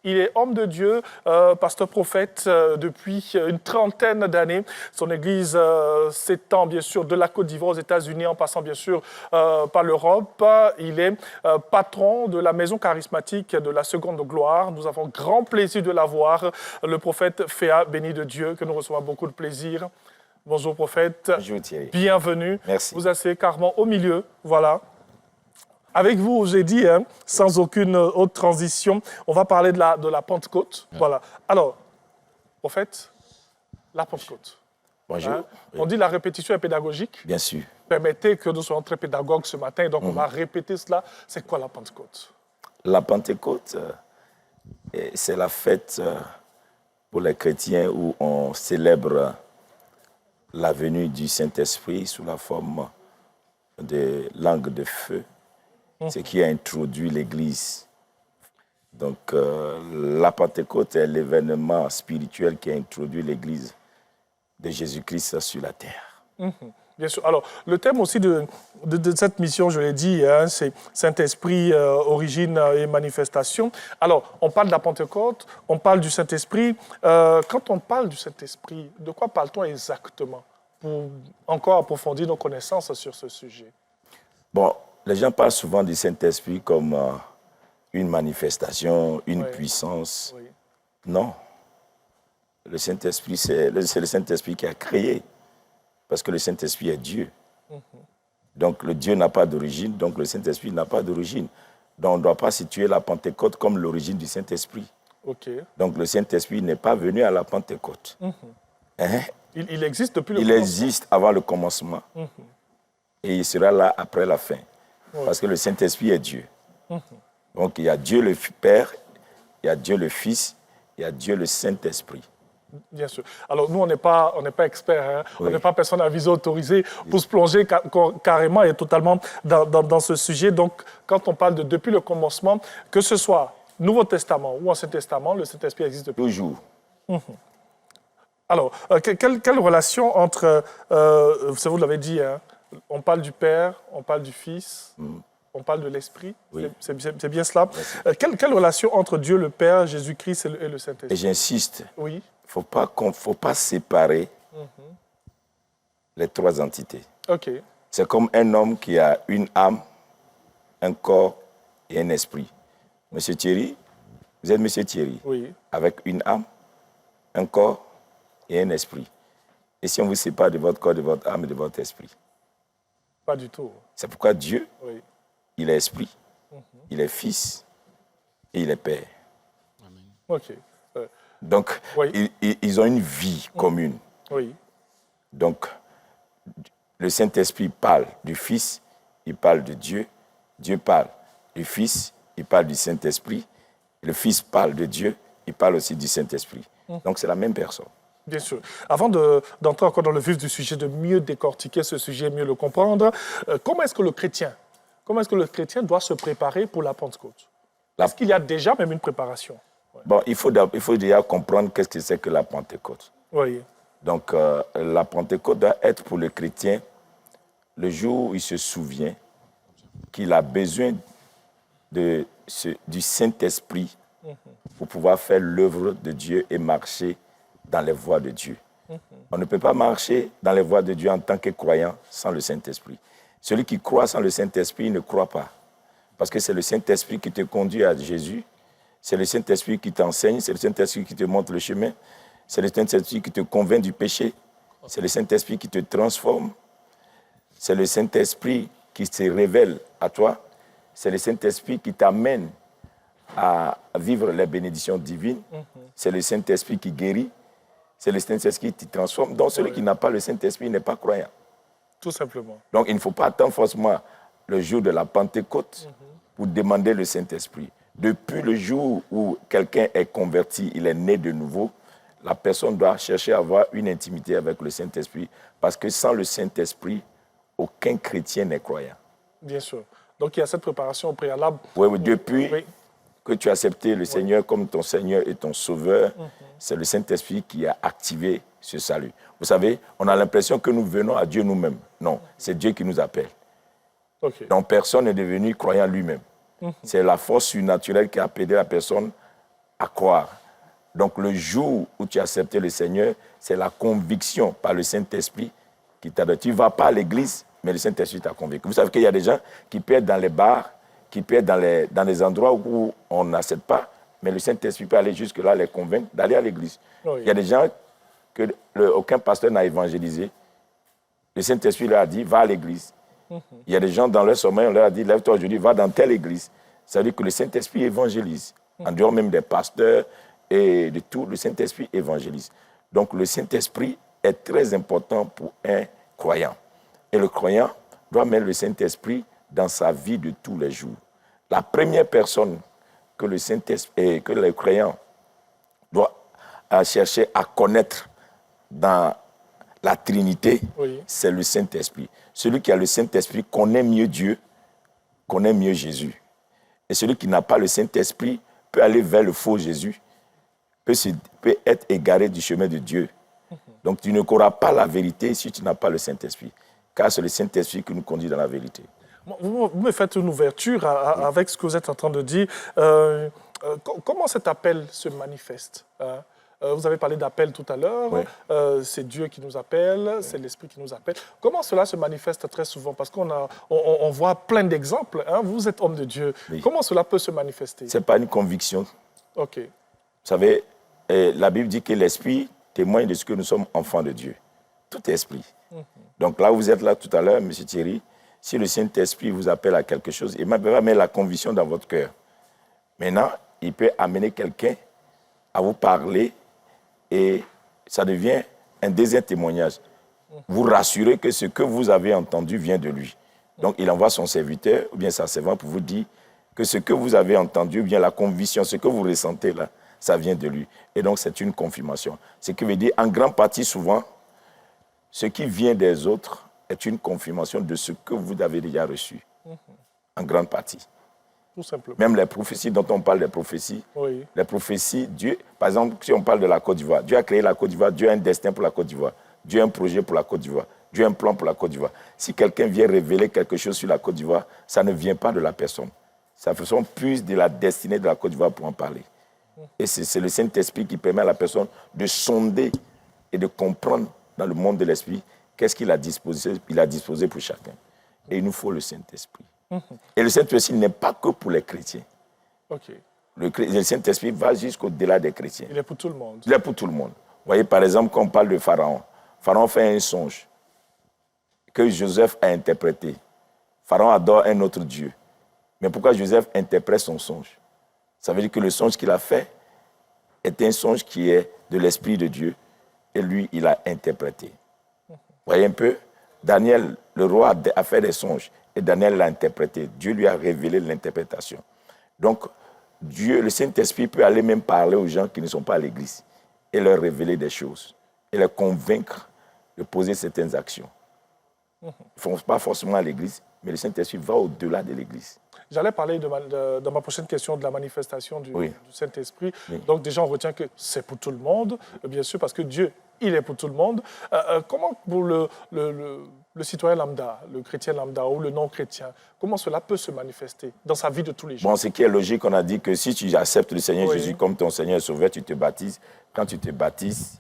Il est homme de Dieu, pasteur prophète depuis une trentaine d'années. Son église s'étend bien sûr de la Côte d'Ivoire aux États-Unis en passant bien sûr par l'Europe. Il est patron de la maison charismatique de la Seconde Gloire. Nous avons grand plaisir de l'avoir, le prophète Féa, béni de Dieu, que nous recevons beaucoup de plaisir. Bonjour prophète. Bonjour Thierry. Bienvenue. Merci. Vous asseyez carrément au milieu, voilà. Avec vous, j'ai dit, sans aucune autre transition, on va parler de la Pentecôte. Ouais. Voilà. Alors, prophète, la Pentecôte. Bonjour. On dit la répétition est pédagogique. Bien sûr. Permettez que nous soyons très pédagogues ce matin, donc on va répéter cela. C'est quoi la Pentecôte? La Pentecôte, c'est la fête pour les chrétiens où on célèbre la venue du Saint-Esprit sous la forme de langue de feu. Ce qui a introduit l'Église. Donc, la Pentecôte est l'événement spirituel qui a introduit l'Église de Jésus-Christ sur la terre. Bien sûr. Alors, le thème aussi de cette mission, je l'ai dit, c'est Saint-Esprit, origine et manifestation. Alors, on parle de la Pentecôte, on parle du Saint-Esprit. Quand on parle du Saint-Esprit, de quoi parle-t-on exactement pour encore approfondir nos connaissances sur ce sujet? Bon, les gens parlent souvent du Saint-Esprit comme une manifestation, une puissance. Oui. Non. Le Saint-Esprit, c'est le Saint-Esprit qui a créé. Parce que le Saint-Esprit est Dieu. Donc, le Dieu n'a pas d'origine, donc le Saint-Esprit n'a pas d'origine. Donc, on ne doit pas situer la Pentecôte comme l'origine du Saint-Esprit. Donc, le Saint-Esprit n'est pas venu à la Pentecôte. Il existe depuis le commencement. Il existe avant le commencement. Et il sera là après la fin. Parce que le Saint-Esprit est Dieu. Donc, il y a Dieu le Père, il y a Dieu le Fils, il y a Dieu le Saint-Esprit. Bien sûr. Alors, nous, on n'est pas experts, on n'est pas personne à viser autorisée pour se plonger carrément et totalement dans ce sujet. Donc, quand on parle de depuis le commencement, que ce soit Nouveau Testament ou Ancien Testament, le Saint-Esprit existe depuis. Toujours. Alors, quelle relation entre, vous l'avez dit, on parle du Père, on parle du Fils, on parle de l'Esprit, c'est bien cela. Quelle relation entre Dieu le Père, Jésus-Christ et le Saint-Esprit? Et j'insiste, oui. Il ne faut pas séparer les trois entités. C'est comme un homme qui a une âme, un corps et un esprit. Monsieur Thierry, vous êtes Monsieur Thierry, avec une âme, un corps et un esprit. Et si on vous sépare de votre corps, de votre âme et de votre esprit? Pas du tout. C'est pourquoi Dieu, il est esprit, il est fils et il est père. Amen. Donc, ils ont une vie commune. Donc, le Saint-Esprit parle du Fils, il parle de Dieu. Dieu parle du Fils, il parle du Saint-Esprit. Le Fils parle de Dieu, il parle aussi du Saint-Esprit. Donc, c'est la même personne. Bien sûr. Avant d'entrer encore dans le vif du sujet, de mieux décortiquer ce sujet, mieux le comprendre, comment est-ce que le chrétien doit se préparer pour la Pentecôte? Est-ce qu'il y a déjà même une préparation? Bon, il faut déjà comprendre qu'est-ce que c'est que la Pentecôte. Donc, la Pentecôte doit être pour le chrétien le jour où il se souvient qu'il a besoin du Saint-Esprit pour pouvoir faire l'œuvre de Dieu et marcher dans les voies de Dieu. On ne peut pas marcher dans les voies de Dieu en tant que croyant sans le Saint-Esprit. Celui qui croit sans le Saint-Esprit ne croit pas. Parce que c'est le Saint-Esprit qui te conduit à Jésus. C'est le Saint-Esprit qui t'enseigne, c'est le Saint-Esprit qui te montre le chemin, c'est le Saint-Esprit qui te convainc du péché, c'est le Saint-Esprit qui te transforme, c'est le Saint-Esprit qui se révèle à toi, c'est le Saint-Esprit qui t'amène à vivre les bénédictions divines, c'est le Saint-Esprit qui guérit, c'est le Saint-Esprit qui te transforme. Donc celui qui n'a pas le Saint-Esprit n'est pas croyant. Tout simplement. Donc il ne faut pas attendre forcément le jour de la Pentecôte pour demander le Saint-Esprit. Depuis le jour où quelqu'un est converti, il est né de nouveau, la personne doit chercher à avoir une intimité avec le Saint-Esprit, parce que sans le Saint-Esprit, aucun chrétien n'est croyant. Bien sûr. Donc il y a cette préparation au préalable. Oui, depuis que tu as accepté le Seigneur comme ton Seigneur et ton Sauveur, c'est le Saint-Esprit qui a activé ce salut. Vous savez, on a l'impression que nous venons à Dieu nous-mêmes. Non, c'est Dieu qui nous appelle. Donc personne n'est devenu croyant lui-même. C'est la force surnaturelle qui a appelé la personne à croire. Donc le jour où tu as accepté le Seigneur, c'est la conviction par le Saint-Esprit qui t'a donné. Tu ne vas pas à l'église, mais le Saint-Esprit t'a convaincu. Vous savez qu'il y a des gens qui peuvent être dans les bars, qui peuvent être dans les endroits où on n'accepte pas, mais le Saint-Esprit peut aller jusque-là, les convaincre d'aller à l'église. Oui. Il y a des gens que aucun pasteur n'a évangélisé. Le Saint-Esprit leur a dit, va à l'église. Il y a des gens dans leur sommeil, on leur a dit, lève-toi aujourd'hui, va dans telle église. Ça veut dire que le Saint-Esprit évangélise. En dehors même des pasteurs et de tout, le Saint-Esprit évangélise. Donc le Saint-Esprit est très important pour un croyant. Et le croyant doit mettre le Saint-Esprit dans sa vie de tous les jours. La première personne que le Saint-Esprit et que le croyant doit chercher à connaître dans la Trinité, oui, c'est le Saint-Esprit. Celui qui a le Saint-Esprit connaît mieux Dieu, connaît mieux Jésus. Et celui qui n'a pas le Saint-Esprit peut aller vers le faux Jésus, peut être égaré du chemin de Dieu. Donc tu ne connaîtras pas la vérité si tu n'as pas le Saint-Esprit, car c'est le Saint-Esprit qui nous conduit dans la vérité. Vous me faites une ouverture avec ce que vous êtes en train de dire. Comment cet appel se manifeste? Vous avez parlé d'appel tout à l'heure. Oui. C'est Dieu qui nous appelle, c'est l'Esprit qui nous appelle. Comment cela se manifeste très souvent? Parce on voit plein d'exemples. Hein? Vous êtes homme de Dieu. Oui. Comment cela peut se manifester? Ce n'est pas une conviction. OK. Vous savez, la Bible dit que l'Esprit témoigne de ce que nous sommes enfants de Dieu. Tout esprit. Donc là, vous êtes là tout à l'heure, M. Thierry. Si le Saint-Esprit vous appelle à quelque chose, il va mettre la conviction dans votre cœur. Maintenant, il peut amener quelqu'un à vous parler et ça devient un deuxième témoignage. Vous rassurez que ce que vous avez entendu vient de lui. Donc, il envoie son serviteur ou bien sa servante pour vous dire que ce que vous avez entendu, bien la conviction, ce que vous ressentez là, ça vient de lui. Et donc, c'est une confirmation. Ce qui veut dire, en grande partie, souvent, ce qui vient des autres est une confirmation de ce que vous avez déjà reçu. En grande partie. Tout simplement. Même les prophéties dont on parle, des prophéties, oui, les prophéties, Dieu, par exemple, si on parle de la Côte d'Ivoire, Dieu a créé la Côte d'Ivoire, Dieu a un destin pour la Côte d'Ivoire, Dieu a un projet pour la Côte d'Ivoire, Dieu a un plan pour la Côte d'Ivoire. Si quelqu'un vient révéler quelque chose sur la Côte d'Ivoire, ça ne vient pas de la personne. Ça fait plus de la destinée de la Côte d'Ivoire pour en parler. Et c'est le Saint-Esprit qui permet à la personne de sonder et de comprendre dans le monde de l'Esprit qu'est-ce qu'il a disposé pour chacun. Et il nous faut le Saint-Esprit. Et le Saint-Esprit n'est pas que pour les chrétiens. Okay. Le Saint-Esprit va jusqu'au-delà des chrétiens. Il est pour tout le monde. Il est pour tout le monde. Vous voyez, par exemple, quand on parle de Pharaon, Pharaon fait un songe que Joseph a interprété. Pharaon adore un autre Dieu. Mais pourquoi Joseph interprète son songe? Ça veut dire que le songe qu'il a fait est un songe qui est de l'Esprit de Dieu. Et lui, il a interprété. Vous voyez un peu? Daniel, le roi, a fait des songes. Et Daniel l'a interprété. Dieu lui a révélé l'interprétation. Donc, Dieu, le Saint-Esprit peut aller même parler aux gens qui ne sont pas à l'église et leur révéler des choses et les convaincre de poser certaines actions. Ils ne font pas forcément à l'église, mais le Saint-Esprit va au-delà de l'église. J'allais parler dans ma prochaine question de la manifestation du Saint-Esprit. Oui. Donc déjà, on retient que c'est pour tout le monde, bien sûr, parce que Dieu, il est pour tout le monde. Comment pour le citoyen lambda, le chrétien lambda ou le non-chrétien, comment cela peut se manifester dans sa vie de tous les jours? Bon, ce qui est logique, on a dit que si tu acceptes le Seigneur Jésus comme ton Seigneur et Sauveur, tu te baptises. Quand tu te baptises,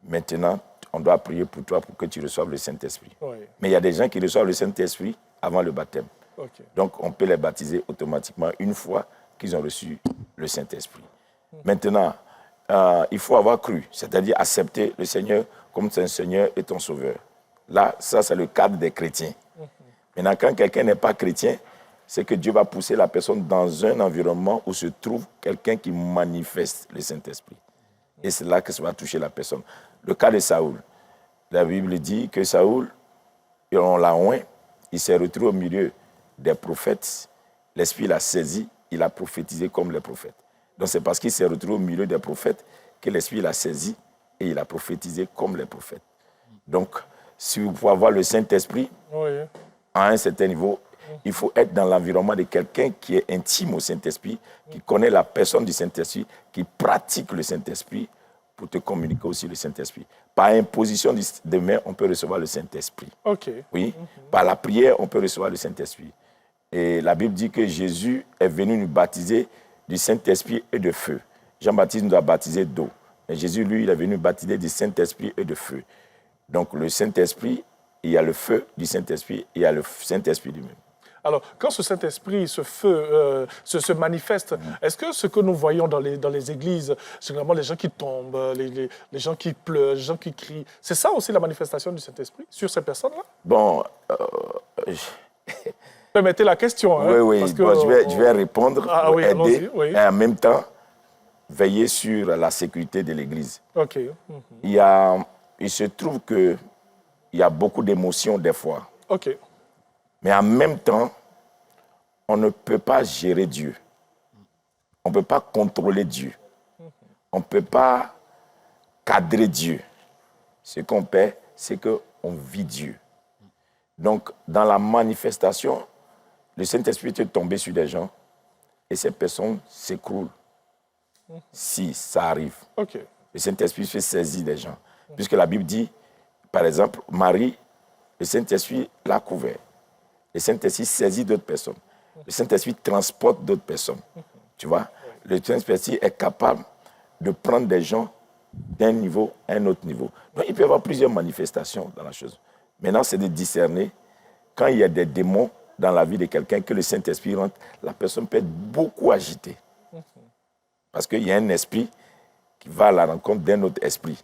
maintenant, on doit prier pour toi pour que tu reçoives le Saint-Esprit. Oui. Mais il y a des gens qui reçoivent le Saint-Esprit avant le baptême. Okay. Donc, on peut les baptiser automatiquement une fois qu'ils ont reçu le Saint-Esprit. Maintenant, il faut avoir cru, c'est-à-dire accepter le Seigneur comme ton Seigneur et ton Sauveur. Là, ça, c'est le cadre des chrétiens. Maintenant, quand quelqu'un n'est pas chrétien, c'est que Dieu va pousser la personne dans un environnement où se trouve quelqu'un qui manifeste le Saint-Esprit. Et c'est là que ça va toucher la personne. Le cas de Saoul. La Bible dit que Saoul, on l'a oint, il s'est retrouvé au milieu des prophètes. L'Esprit l'a saisi, il a prophétisé comme les prophètes. Donc c'est parce qu'il s'est retrouvé au milieu des prophètes que l'Esprit l'a saisi et il a prophétisé comme les prophètes. Donc, si vous pouvez avoir le Saint-Esprit, à un certain niveau, il faut être dans l'environnement de quelqu'un qui est intime au Saint-Esprit, qui connaît la personne du Saint-Esprit, qui pratique le Saint-Esprit pour te communiquer aussi le Saint-Esprit. Par imposition de main, on peut recevoir le Saint-Esprit. Okay. Oui. Par la prière, on peut recevoir le Saint-Esprit. Et la Bible dit que Jésus est venu nous baptiser du Saint-Esprit et de feu. Jean-Baptiste nous a baptisé d'eau. Mais Jésus, lui, il est venu baptiser du Saint-Esprit et de feu. Donc, le Saint-Esprit, il y a le feu du Saint-Esprit, il y a le Saint-Esprit lui-même. Alors, quand ce Saint-Esprit, ce feu, se manifeste, est-ce que ce que nous voyons dans les églises, généralement les gens qui tombent, les gens qui pleurent, les gens qui crient, c'est ça aussi la manifestation du Saint-Esprit sur ces personnes-là? Bon, permettez la question. Oui, oui, parce que, je vais répondre pour aider oui. Et en même temps veiller sur la sécurité de l'Église. OK. Il se trouve qu'il y a beaucoup d'émotions des fois. OK. Mais en même temps, on ne peut pas gérer Dieu. On ne peut pas contrôler Dieu. On ne peut pas cadrer Dieu. Ce qu'on fait, c'est qu'on vit Dieu. Donc, dans la manifestation, le Saint-Esprit est tombé sur des gens et ces personnes s'écroulent. Si ça arrive. Okay. Le Saint-Esprit fait saisir des gens. Puisque la Bible dit, par exemple, Marie, le Saint-Esprit l'a couvert. Le Saint-Esprit saisit d'autres personnes. Le Saint-Esprit transporte d'autres personnes. Tu vois? Le Saint-Esprit est capable de prendre des gens d'un niveau à un autre niveau. Donc, il peut y avoir plusieurs manifestations dans la chose. Maintenant, c'est de discerner quand il y a des démons dans la vie de quelqu'un, que le Saint-Esprit rentre, la personne peut être beaucoup agitée. Parce qu'il y a un esprit qui va à la rencontre d'un autre esprit.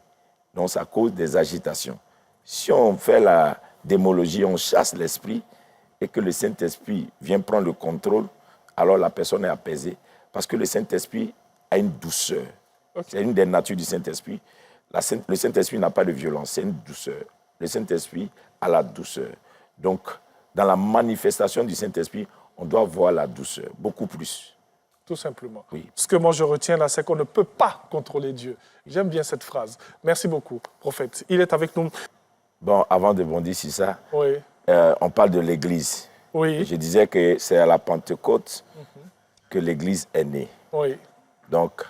Donc, ça cause des agitations. Si on fait la démologie, on chasse l'esprit et que le Saint-Esprit vient prendre le contrôle, alors la personne est apaisée. Parce que le Saint-Esprit a une douceur. Okay. C'est une des natures du Saint-Esprit. Le Saint-Esprit n'a pas de violence, c'est une douceur. Le Saint-Esprit a la douceur. Donc, dans la manifestation du Saint-Esprit, on doit voir la douceur, beaucoup plus. Tout simplement. Oui. Ce que moi je retiens là, c'est qu'on ne peut pas contrôler Dieu. J'aime bien cette phrase. Merci beaucoup, prophète. Il est avec nous. Bon, avant de bondir sur ça, oui. On parle de l'Église. Oui. Je disais que c'est à la Pentecôte que l'Église est née. Oui. Donc,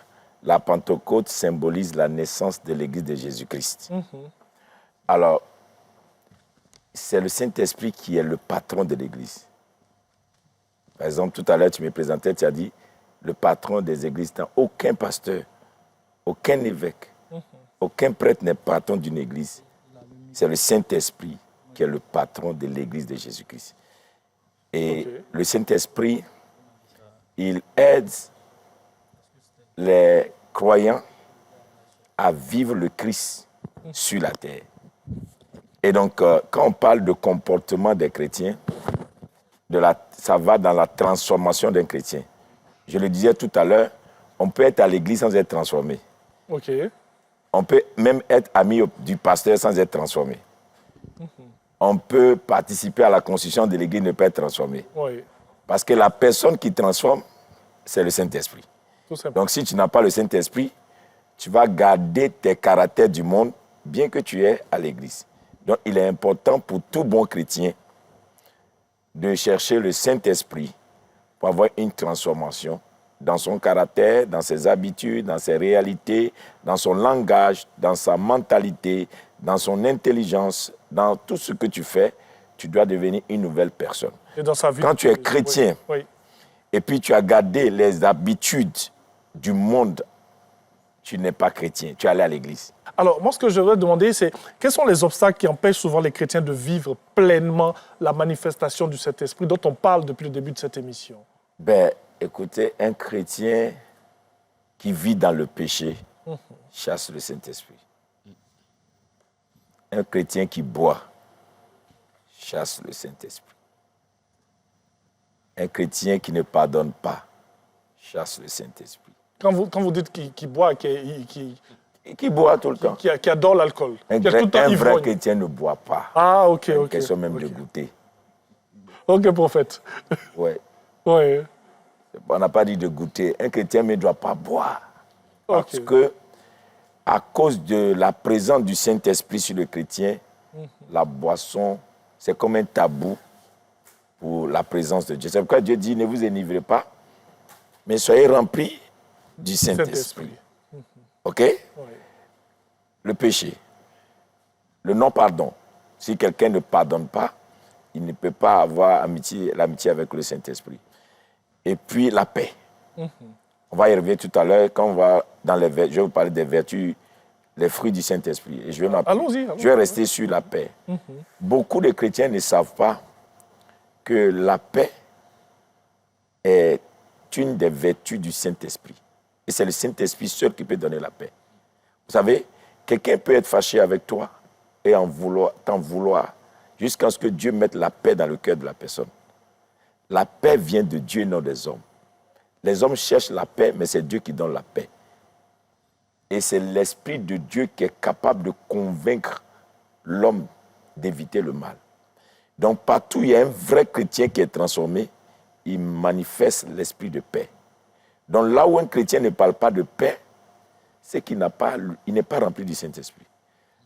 la Pentecôte symbolise la naissance de l'Église de Jésus-Christ. Alors, c'est le Saint-Esprit qui est le patron de l'Église. Par exemple, tout à l'heure, tu me présentais, tu as dit, le patron des églises, aucun pasteur, aucun évêque, aucun prêtre n'est patron d'une église. C'est le Saint-Esprit qui est le patron de l'église de Jésus-Christ. Et le Saint-Esprit, il aide les croyants à vivre le Christ sur la terre. Et donc, quand on parle de comportement des chrétiens, ça va dans la transformation d'un chrétien. Je le disais tout à l'heure, on peut être à l'église sans être transformé. OK. On peut même être ami du pasteur sans être transformé. On peut participer à la constitution de l'église et ne pas être transformé. Oui. Parce que la personne qui transforme, c'est le Saint-Esprit. Donc si tu n'as pas le Saint-Esprit, tu vas garder tes caractères du monde, bien que tu es à l'église. Donc il est important pour tout bon chrétien de chercher le Saint-Esprit pour avoir une transformation dans son caractère, dans ses habitudes, dans ses réalités, dans son langage, dans sa mentalité, dans son intelligence, dans tout ce que tu fais, tu dois devenir une nouvelle personne. Et dans sa vie, quand tu es chrétien, et puis tu as gardé les habitudes du monde, tu n'es pas chrétien, tu es allé à l'église. Alors, moi, ce que je voudrais demander, c'est quels sont les obstacles qui empêchent souvent les chrétiens de vivre pleinement la manifestation du Saint-Esprit dont on parle depuis le début de cette émission? Ben, écoutez, un chrétien qui vit dans le péché chasse le Saint-Esprit. Un chrétien qui boit chasse le Saint-Esprit. Un chrétien qui ne pardonne pas chasse le Saint-Esprit. Quand vous dites qu'il boit, qui boit tout le temps. Qui adore l'alcool. Un vrai chrétien ne boit pas. Ah, ok, ok. Question même de goûter. Ok, prophète. Oui. Oui. On n'a pas dit de goûter. Un chrétien ne doit pas boire. Parce Okay. que, à cause de la présence du Saint-Esprit sur le chrétien, la boisson, c'est comme un tabou pour la présence de Dieu. C'est pourquoi Dieu dit, ne vous enivrez pas, mais soyez remplis du Saint-Esprit. OK? Oui. Le péché, le non-pardon. Si quelqu'un ne pardonne pas, il ne peut pas avoir l'amitié avec le Saint-Esprit. Et puis la paix. On va y revenir tout à l'heure quand on va dans les vertus. Je vais vous parler des vertus, les fruits du Saint-Esprit. Et je vais rester sur la paix. Beaucoup de chrétiens ne savent pas que la paix est une des vertus du Saint-Esprit. Et c'est le Saint-Esprit seul qui peut donner la paix. Vous savez, quelqu'un peut être fâché avec toi et t'en vouloir jusqu'à ce que Dieu mette la paix dans le cœur de la personne. La paix vient de Dieu, non des hommes. Les hommes cherchent la paix, mais c'est Dieu qui donne la paix. Et c'est l'Esprit de Dieu qui est capable de convaincre l'homme d'éviter le mal. Donc partout où il y a un vrai chrétien qui est transformé, il manifeste l'esprit de paix. Donc là où un chrétien ne parle pas de paix, c'est qu'il n'est pas rempli du Saint-Esprit.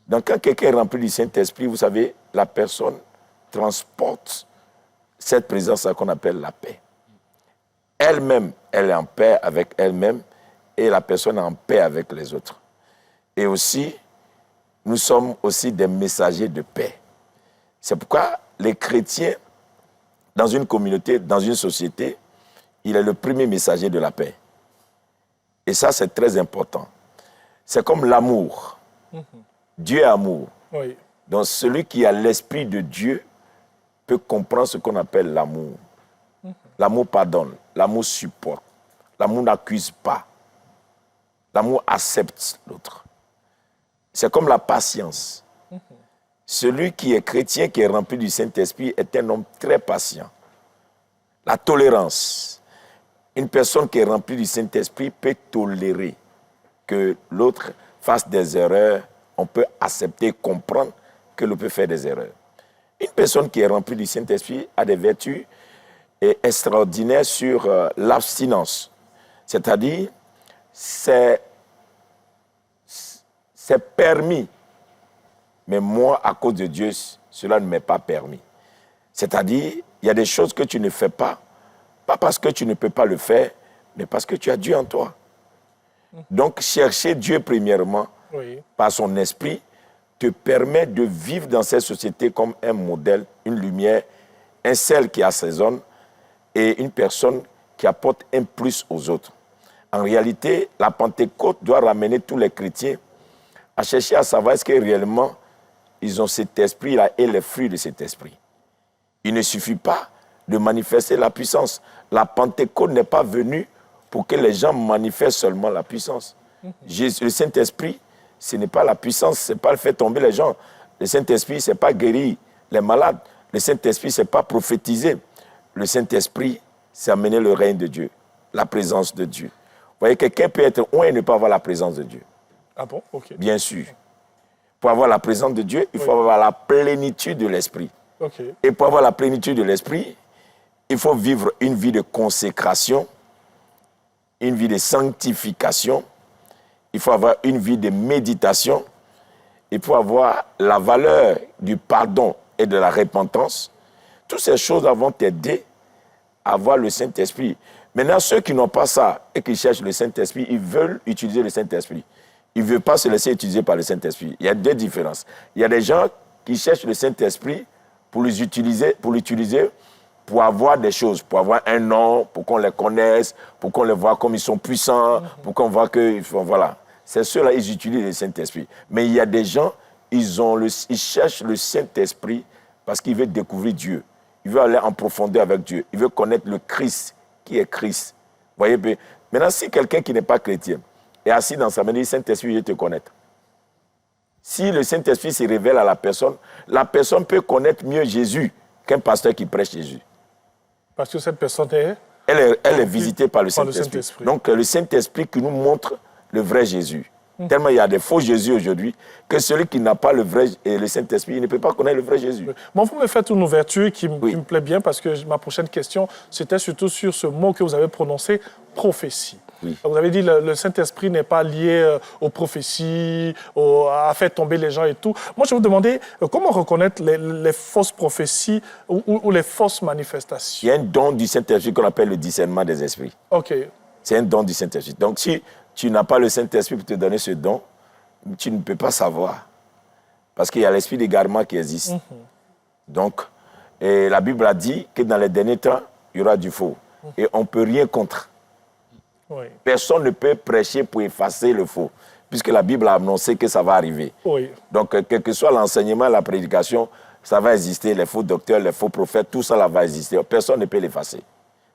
Donc quand quelqu'un est rempli du Saint-Esprit, vous savez, la personne transporte cette présence-là qu'on appelle la paix. Elle-même, elle est en paix avec elle-même et la personne est en paix avec les autres. Et aussi, nous sommes aussi des messagers de paix. C'est pourquoi les chrétiens, dans une communauté, dans une société, il est le premier messager de la paix. Et ça, c'est très important. C'est comme l'amour. Dieu est amour. Oui. Donc, celui qui a l'esprit de Dieu peut comprendre ce qu'on appelle l'amour. L'amour pardonne, l'amour supporte, l'amour n'accuse pas, l'amour accepte l'autre. C'est comme la patience. Celui qui est chrétien, qui est rempli du Saint-Esprit, est un homme très patient. La tolérance. Une personne qui est remplie du Saint-Esprit peut tolérer que l'autre fasse des erreurs. On peut accepter, comprendre que l'on peut faire des erreurs. Une personne qui est remplie du Saint-Esprit a des vertus extraordinaires sur l'abstinence. C'est-à-dire, c'est permis. Mais moi, à cause de Dieu, cela ne m'est pas permis. C'est-à-dire, il y a des choses que tu ne fais pas parce que tu ne peux pas le faire, mais parce que tu as Dieu en toi. Donc, chercher Dieu premièrement, par son esprit, te permet de vivre dans cette société comme un modèle, une lumière, un sel qui assaisonne et une personne qui apporte un plus aux autres. En réalité, la Pentecôte doit ramener tous les chrétiens à chercher à savoir est-ce que réellement ils ont cet esprit-là et les fruits de cet esprit. Il ne suffit pas de manifester la puissance. La Pentecôte n'est pas venue pour que les gens manifestent seulement la puissance. Le Saint-Esprit, ce n'est pas la puissance, ce n'est pas le fait tomber les gens. Le Saint-Esprit, ce n'est pas guérir les malades. Le Saint-Esprit, ce n'est pas prophétiser. Le Saint-Esprit, c'est amener le règne de Dieu, la présence de Dieu. Vous voyez, quelqu'un peut être loin et ne pas avoir la présence de Dieu. Ah bon? Ok. Bien sûr. Pour avoir la présence de Dieu, il faut avoir la plénitude de l'Esprit. Okay. Et pour avoir la plénitude de l'Esprit, il faut vivre une vie de consécration, une vie de sanctification, il faut avoir une vie de méditation, il faut avoir la valeur du pardon et de la repentance. Toutes ces choses vont t'aider à avoir le Saint-Esprit. Maintenant, ceux qui n'ont pas ça et qui cherchent le Saint-Esprit, ils veulent utiliser le Saint-Esprit. Ils ne veulent pas se laisser utiliser par le Saint-Esprit. Il y a deux différences. Il y a des gens qui cherchent le Saint-Esprit pour l'utiliser pour avoir des choses, pour avoir un nom, pour qu'on les connaisse, pour qu'on les voit comme ils sont puissants, pour qu'on voit que... Voilà. C'est ceux-là, ils utilisent le Saint-Esprit. Mais il y a des gens, ils cherchent le Saint-Esprit parce qu'ils veulent découvrir Dieu. Ils veulent aller en profondeur avec Dieu. Ils veulent connaître le Christ, qui est Christ. Vous voyez? Maintenant, si quelqu'un qui n'est pas chrétien est assis dans sa main, il dit, Saint-Esprit, je vais te connaître. Si le Saint-Esprit se révèle à la personne peut connaître mieux Jésus qu'un pasteur qui prêche Jésus. Parce que cette personne est... Elle est visitée par le Saint-Esprit. Donc, le Saint-Esprit qui nous montre le vrai Jésus. Tellement il y a des faux Jésus aujourd'hui, que celui qui n'a pas le Saint-Esprit, il ne peut pas connaître le vrai Jésus. Oui. Bon, vous me faites une ouverture qui me plaît bien, parce que ma prochaine question, c'était surtout sur ce mot que vous avez prononcé, prophétie. Oui. Vous avez dit que le Saint-Esprit n'est pas lié aux prophéties, à faire tomber les gens et tout. Moi, je vais vous demander comment reconnaître les fausses prophéties ou les fausses manifestations. Il y a un don du Saint-Esprit qu'on appelle le discernement des esprits. OK. C'est un don du Saint-Esprit. Donc, si tu n'as pas le Saint-Esprit pour te donner ce don, tu ne peux pas savoir. Parce qu'il y a l'esprit d'égarement qui existe. Donc, la Bible a dit que dans les derniers temps, il y aura du faux. Et on ne peut rien contre. Oui. Personne ne peut prêcher pour effacer le faux, puisque la Bible a annoncé que ça va arriver. Oui. Donc, quel que soit l'enseignement, la prédication, ça va exister. Les faux docteurs, les faux prophètes, tout ça là va exister. Personne ne peut l'effacer.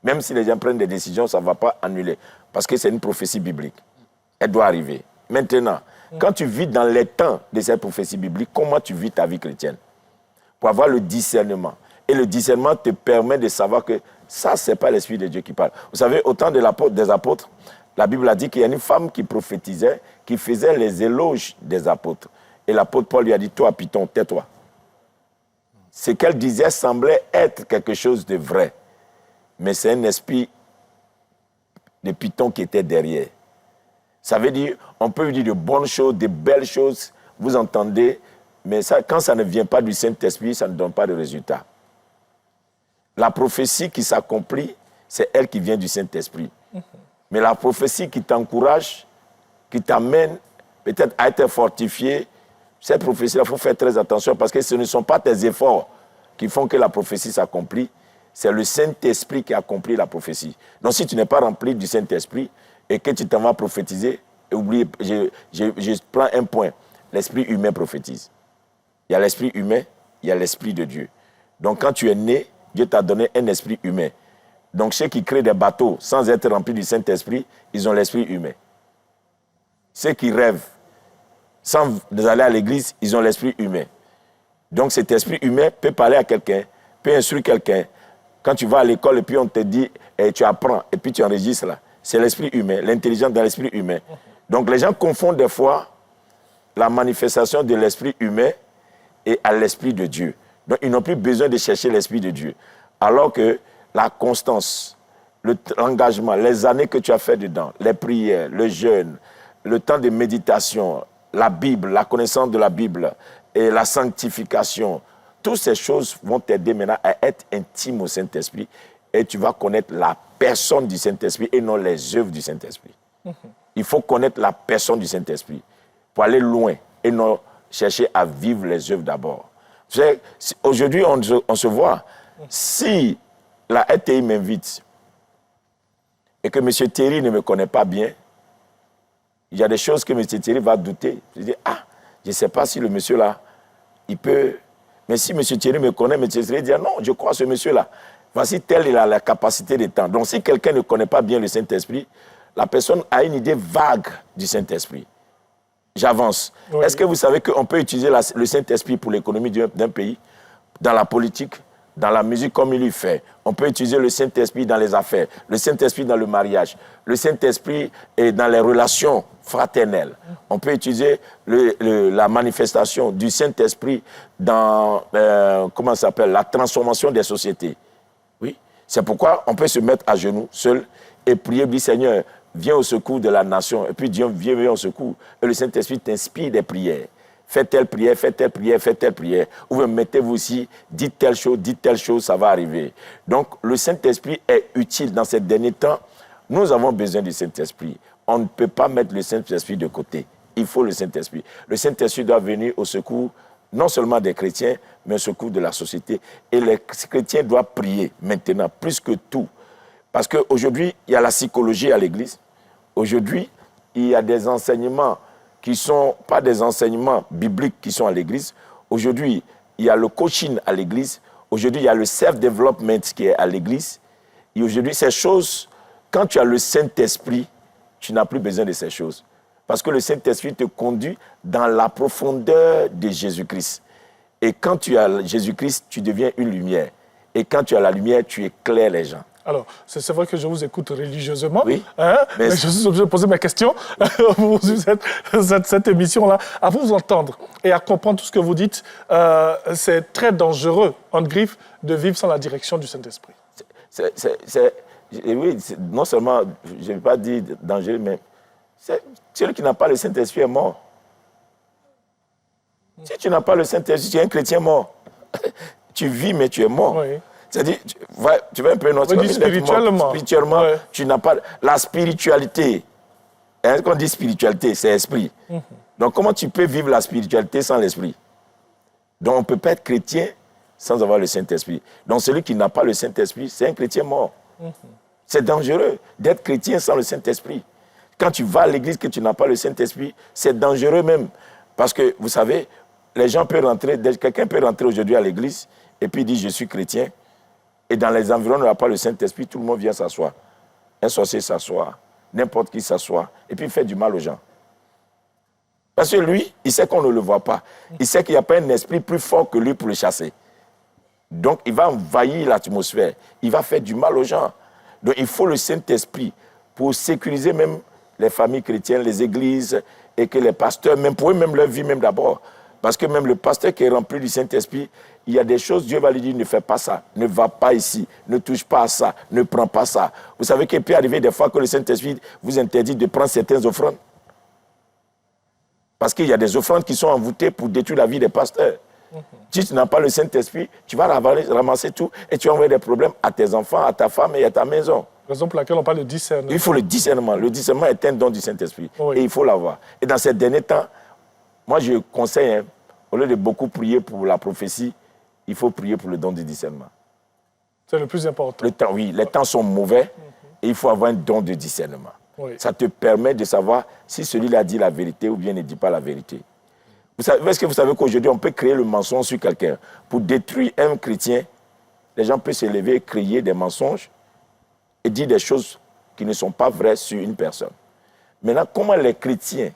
Même si les gens prennent des décisions, ça ne va pas annuler. Parce que c'est une prophétie biblique. Elle doit arriver. Maintenant, quand tu vis dans les temps de cette prophétie biblique, comment tu vis ta vie chrétienne? Pour avoir le discernement. Et le discernement te permet de savoir que ça, ce n'est pas l'Esprit de Dieu qui parle. Vous savez, au temps des apôtres, la Bible a dit qu'il y a une femme qui prophétisait, qui faisait les éloges des apôtres. Et l'apôtre Paul lui a dit, toi, Python, tais-toi. Ce qu'elle disait semblait être quelque chose de vrai. Mais c'est un esprit de Python qui était derrière. Ça veut dire, on peut dire de bonnes choses, de belles choses, vous entendez, mais ça, quand ça ne vient pas du Saint-Esprit, ça ne donne pas de résultat. La prophétie qui s'accomplit, c'est elle qui vient du Saint-Esprit. Mais la prophétie qui t'encourage, qui t'amène peut-être à être fortifié, cette prophétie-là, il faut faire très attention parce que ce ne sont pas tes efforts qui font que la prophétie s'accomplit, c'est le Saint-Esprit qui accomplit la prophétie. Donc si tu n'es pas rempli du Saint-Esprit et que tu t'en vas prophétiser, oubliez, je prends un point, l'esprit humain prophétise. Il y a l'esprit humain, il y a l'esprit de Dieu. Donc quand tu es né, Dieu t'a donné un esprit humain. Donc ceux qui créent des bateaux sans être remplis du Saint-Esprit, ils ont l'esprit humain. Ceux qui rêvent sans aller à l'église, ils ont l'esprit humain. Donc cet esprit humain peut parler à quelqu'un, peut instruire quelqu'un. Quand tu vas à l'école et puis on te dit, tu apprends, et puis tu enregistres là. C'est l'esprit humain, l'intelligence de l'esprit humain. Donc les gens confondent des fois la manifestation de l'esprit humain et à l'esprit de Dieu. Donc ils n'ont plus besoin de chercher l'esprit de Dieu. Alors que la constance, l'engagement, les années que tu as fait dedans, les prières, le jeûne, le temps de méditation, la Bible, la connaissance de la Bible et la sanctification, toutes ces choses vont t'aider maintenant à être intime au Saint-Esprit et tu vas connaître la personne du Saint-Esprit et non les œuvres du Saint-Esprit. Il faut connaître la personne du Saint-Esprit pour aller loin et non chercher à vivre les œuvres d'abord. Aujourd'hui, on se voit. Si la RTI m'invite et que M. Thierry ne me connaît pas bien, il y a des choses que M. Thierry va douter. Je dis, je ne sais pas si le monsieur là, il peut... Mais si M. Thierry me connaît, M. Thierry dit, non, je crois à ce monsieur-là. Voici telle il a la capacité de temps. Donc si quelqu'un ne connaît pas bien le Saint-Esprit, la personne a une idée vague du Saint-Esprit. J'avance. Oui. Est-ce que vous savez qu'on peut utiliser le Saint-Esprit pour l'économie d'un pays, dans la politique, dans la musique comme il le fait? On peut utiliser le Saint-Esprit dans les affaires, le Saint-Esprit dans le mariage, le Saint-Esprit dans les relations fraternelles. On peut utiliser la manifestation du Saint-Esprit dans comment ça s'appelle, la transformation des sociétés. Oui. C'est pourquoi on peut se mettre à genoux seul et prier, dire Seigneur, viens au secours de la nation. Et puis Dieu vient au secours. Et le Saint-Esprit t'inspire des prières. Faites telle prière, faites telle prière, faites telle prière. Ou vous mettez-vous ici, dites telle chose, ça va arriver. Donc le Saint-Esprit est utile dans ces derniers temps. Nous avons besoin du Saint-Esprit. On ne peut pas mettre le Saint-Esprit de côté. Il faut le Saint-Esprit. Le Saint-Esprit doit venir au secours non seulement des chrétiens, mais au secours de la société. Et les chrétiens doivent prier maintenant, plus que tout. Parce qu'aujourd'hui, il y a la psychologie à l'église. Aujourd'hui, il y a des enseignements qui ne sont pas des enseignements bibliques qui sont à l'église. Aujourd'hui, il y a le coaching à l'église. Aujourd'hui, il y a le self-development qui est à l'église. Et aujourd'hui, ces choses, quand tu as le Saint-Esprit, tu n'as plus besoin de ces choses. Parce que le Saint-Esprit te conduit dans la profondeur de Jésus-Christ. Et quand tu as Jésus-Christ, tu deviens une lumière. Et quand tu as la lumière, tu éclaires les gens. Alors, c'est vrai que je vous écoute religieusement, oui, mais je suis obligé de poser ma question pour cette émission-là. À vous entendre et à comprendre tout ce que vous dites, c'est très dangereux, entre griffes, de vivre sans la direction du Saint-Esprit. Oui, non seulement, je ne vais pas dire dangereux, mais celui qui n'a pas le Saint-Esprit est mort. Si tu n'as pas le Saint-Esprit, tu es un chrétien mort. Tu vis, mais tu es mort. Oui. C'est-à-dire, tu vas un peu notre spirituellement. Spirituellement, ouais. Tu n'as pas la spiritualité. Quand on dit spiritualité, c'est esprit. Donc, comment tu peux vivre la spiritualité sans l'esprit? Donc, on ne peut pas être chrétien sans avoir le Saint-Esprit. Donc, celui qui n'a pas le Saint-Esprit, c'est un chrétien mort. C'est dangereux d'être chrétien sans le Saint-Esprit. Quand tu vas à l'église que tu n'as pas le Saint-Esprit, c'est dangereux même. Parce que, vous savez, les gens peuvent rentrer, quelqu'un peut rentrer aujourd'hui à l'église et puis dire « je suis chrétien ». Et dans les environs, il n'y a pas le Saint-Esprit, tout le monde vient s'asseoir. Un sorcier s'assoit, n'importe qui s'assoit, et puis il fait du mal aux gens. Parce que lui, il sait qu'on ne le voit pas. Il sait qu'il n'y a pas un esprit plus fort que lui pour le chasser. Donc, il va envahir l'atmosphère. Il va faire du mal aux gens. Donc, il faut le Saint-Esprit pour sécuriser même les familles chrétiennes, les églises, et que les pasteurs, même pour eux, même leur vie, même d'abord. Parce que même le pasteur qui est rempli du Saint-Esprit, il y a des choses, Dieu va lui dire, ne fais pas ça, ne va pas ici, ne touche pas à ça, ne prends pas ça. Vous savez qu'il peut arriver des fois que le Saint-Esprit vous interdit de prendre certaines offrandes. Parce qu'il y a des offrandes qui sont envoûtées pour détruire la vie des pasteurs. Si tu n'as pas le Saint-Esprit, tu vas ramasser tout et tu vas envoyer des problèmes à tes enfants, à ta femme et à ta maison. Raison pour laquelle on parle de discernement. Il faut le discernement. Le discernement est un don du Saint-Esprit. Oui. Et il faut l'avoir. Et dans ces derniers temps, moi je conseille, au lieu de beaucoup prier pour la prophétie, il faut prier pour le don du discernement. C'est le plus important. Le temps, oui, les temps sont mauvais et il faut avoir un don de discernement. Oui. Ça te permet de savoir si celui-là dit la vérité ou bien ne dit pas la vérité. Est-ce que vous savez qu'aujourd'hui, on peut créer le mensonge sur quelqu'un? Pour détruire un chrétien, les gens peuvent se lever et créer des mensonges et dire des choses qui ne sont pas vraies sur une personne. Maintenant, comment les chrétiens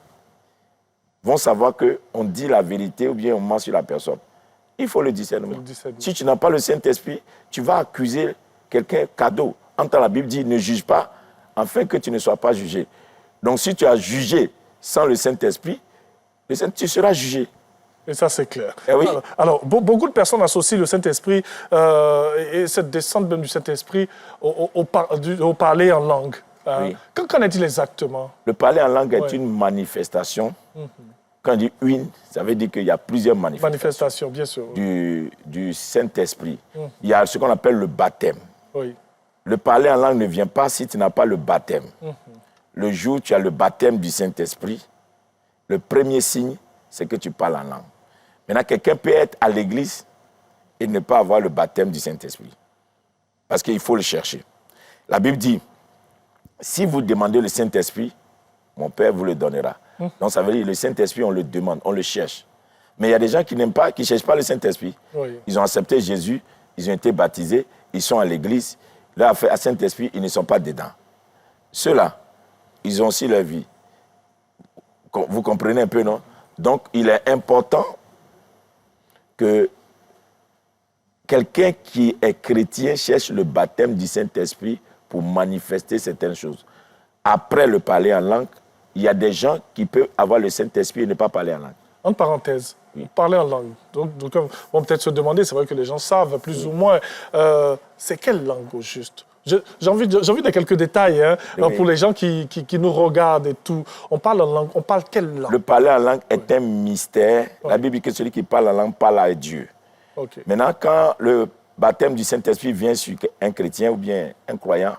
vont savoir qu'on dit la vérité ou bien on ment sur la personne? Il faut le discernement. Si tu n'as pas le Saint-Esprit, tu vas accuser quelqu'un cadeau. Entends, la Bible dit, ne juge pas, afin que tu ne sois pas jugé. Donc, si tu as jugé sans le Saint-Esprit, tu seras jugé. Et ça, c'est clair. Eh oui. Alors, beaucoup de personnes associent le Saint-Esprit et cette descente même du Saint-Esprit au parler en langue. Oui. Qu'en est-il exactement? Le parler en langue est une manifestation. Quand on dit une, ça veut dire qu'il y a plusieurs manifestations bien sûr. Du Saint-Esprit. Il y a ce qu'on appelle le baptême. Oui. Le parler en langue ne vient pas si tu n'as pas le baptême. Le jour où tu as le baptême du Saint-Esprit, le premier signe, c'est que tu parles en langue. Maintenant, quelqu'un peut être à l'église et ne pas avoir le baptême du Saint-Esprit. Parce qu'il faut le chercher. La Bible dit, si vous demandez le Saint-Esprit, mon Père vous le donnera. Donc ça veut dire que le Saint-Esprit, on le demande, on le cherche. Mais il y a des gens qui n'aiment pas, qui ne cherchent pas le Saint-Esprit. Oui. Ils ont accepté Jésus, ils ont été baptisés, ils sont à l'église. Là, à Saint-Esprit, ils ne sont pas dedans. Ceux-là, ils ont aussi leur vie. Vous comprenez un peu, non? Donc, il est important que quelqu'un qui est chrétien cherche le baptême du Saint-Esprit pour manifester certaines choses. Après le parler en langue, il y a des gens qui peuvent avoir le Saint-Esprit et ne pas parler en langue. En parenthèse, parler en langue. Donc on va peut-être se demander, c'est vrai que les gens savent plus ou moins, c'est quelle langue au juste? J'ai envie de quelques détails pour les gens qui nous regardent et tout. On parle en langue, on parle quelle langue? Le parler en langue est un mystère. La Bible dit que celui qui parle en langue parle à Dieu. Maintenant, quand le baptême du Saint-Esprit vient sur un chrétien ou bien un croyant,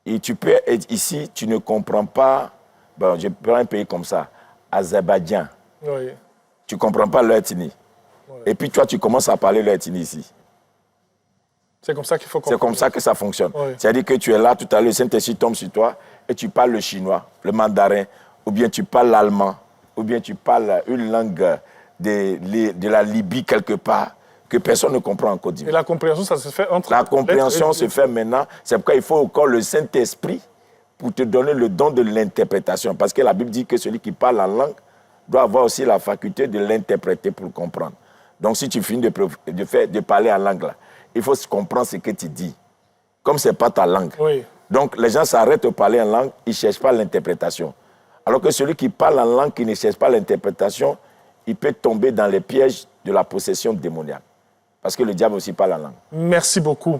et tu peux être ici, tu ne comprends pas, bon, je prends un pays comme ça, Azerbaïdjan. Oui. Tu ne comprends pas leur ethnie. Oui. Et puis toi, tu commences à parler leur ethnie ici. C'est comme ça qu'il faut comprendre. C'est comme ça que ça fonctionne. Oui. C'est-à-dire que tu es là, tout à l'heure, le Saint-Esprit tombe sur toi et tu parles le chinois, le mandarin, ou bien tu parles l'allemand, ou bien tu parles une langue de la Libye quelque part, que personne ne comprend en Côte d'Ivoire. Et la compréhension, ça se fait entre... La compréhension se fait maintenant. C'est pourquoi il faut encore le Saint-Esprit pour te donner le don de l'interprétation. Parce que la Bible dit que celui qui parle en langue doit avoir aussi la faculté de l'interpréter pour comprendre. Donc si tu finis de parler en langue, là, il faut comprendre ce que tu dis. Comme ce n'est pas ta langue. Oui. Donc les gens s'arrêtent de parler en langue, ils ne cherchent pas l'interprétation. Alors que celui qui parle en langue, qui ne cherche pas l'interprétation, il peut tomber dans les pièges de la possession démoniaque. Parce que le diable aussi parle en langue. Merci beaucoup.